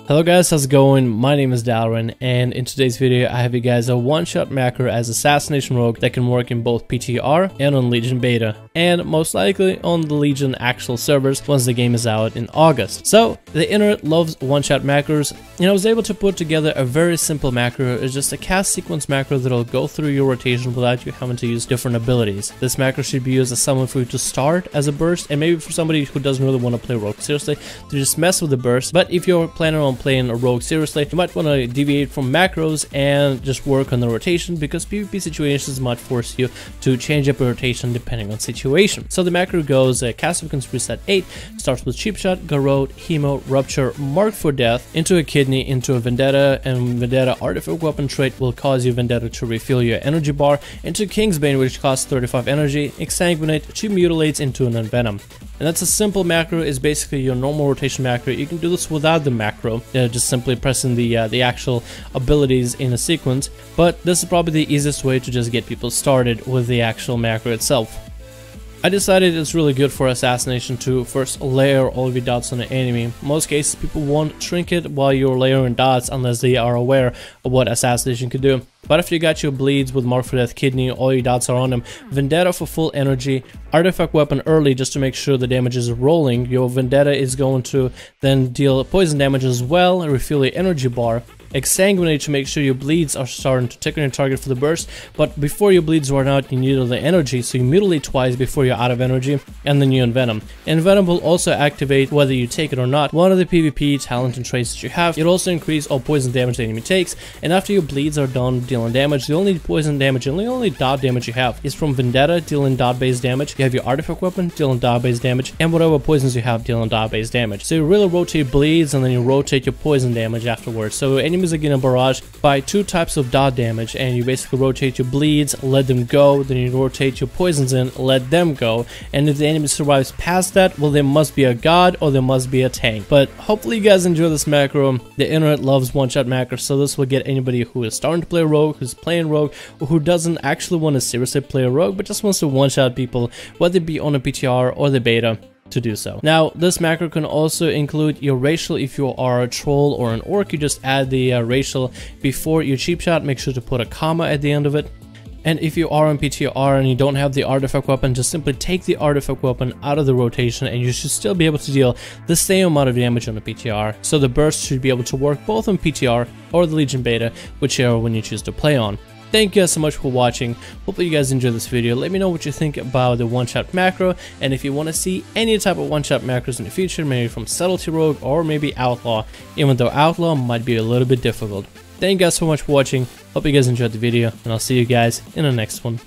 Hello guys, how's it going? My name is Dalrin, and in today's video I have you guys a one-shot macro as Assassination Rogue that can work in both PTR and on Legion Beta, and most likely on the Legion actual servers once the game is out in August. So, the internet loves one-shot macros, and I was able to put together a very simple macro. It's just a cast sequence macro that'll go through your rotation without you having to use different abilities. This macro should be used as someone for you to start as a burst, and maybe for somebody who doesn't really want to play Rogue seriously, to just mess with the burst. But if you're planning on playing a Rogue seriously, you might want to deviate from macros and just work on the rotation, because PvP situations might force you to change up your rotation depending on situation. So the macro goes cast sequence reset 8, starts with Cheap Shot, Garrote, Hemo, Rupture, Mark for Death, into a Kidney, into a Vendetta, and Vendetta artifact weapon trait will cause your Vendetta to refill your energy bar, into Kingsbane, which costs 35 energy, Exsanguinate, 2 Mutilates, into an Envenom. And that's a simple macro. Is basically your normal rotation macro. You can do this without the macro, just simply pressing the actual abilities in a sequence, but this is probably the easiest way to just get people started with the actual macro itself. I decided it's really good for Assassination to first layer all of your dots on the enemy. In most cases, people won't trinket while you're layering dots unless they are aware of what Assassination can do. But if you got your bleeds with Mark for Death, Kidney, all your dots are on them, Vendetta for full energy, artifact weapon early just to make sure the damage is rolling. Your Vendetta is going to then deal poison damage as well and refill your energy bar. Exsanguinate to make sure your bleeds are starting to tick on your target for the burst, but before your bleeds run out, you need all the energy, so you mutilate twice before you're out of energy, and then you Envenom. Envenom will also activate whether you take it or not, one of the PvP talent and traits that you have. It also increases all poison damage the enemy takes, and after your bleeds are done dealing damage, the only poison damage and the only dot damage you have is from Vendetta, dealing dot based damage. You have your artifact weapon dealing dot based damage, and whatever poisons you have dealing dot based damage. So you really rotate bleeds, and then you rotate your poison damage afterwards. So enemies are getting barrage by 2 types of dot damage, and you basically rotate your bleeds, let them go, then you rotate your poisons in, let them go, and if the enemy survives past that, well, there must be a god or there must be a tank. But hopefully you guys enjoy this macro. The internet loves one-shot macros, so this will get anybody who is starting to play Rogue, who's playing Rogue, or who doesn't actually want to seriously play a Rogue but just wants to one-shot people, whether it be on a PTR or the beta, to do so. Now, this macro can also include your racial. If you are a troll or an orc, you just add the racial before your cheap shot. Make sure to put a comma at the end of it. And if you are on PTR and you don't have the artifact weapon, just simply take the artifact weapon out of the rotation, and you should still be able to deal the same amount of damage on the PTR. So the burst should be able to work both on PTR or the Legion Beta, whichever one you choose to play on. Thank you guys so much for watching. Hopefully you guys enjoyed this video. Let me know what you think about the one-shot macro, and if you want to see any type of one-shot macros in the future, maybe from Subtlety Rogue or maybe Outlaw, even though Outlaw might be a little bit difficult. Thank you guys so much for watching. Hope you guys enjoyed the video, and I'll see you guys in the next one.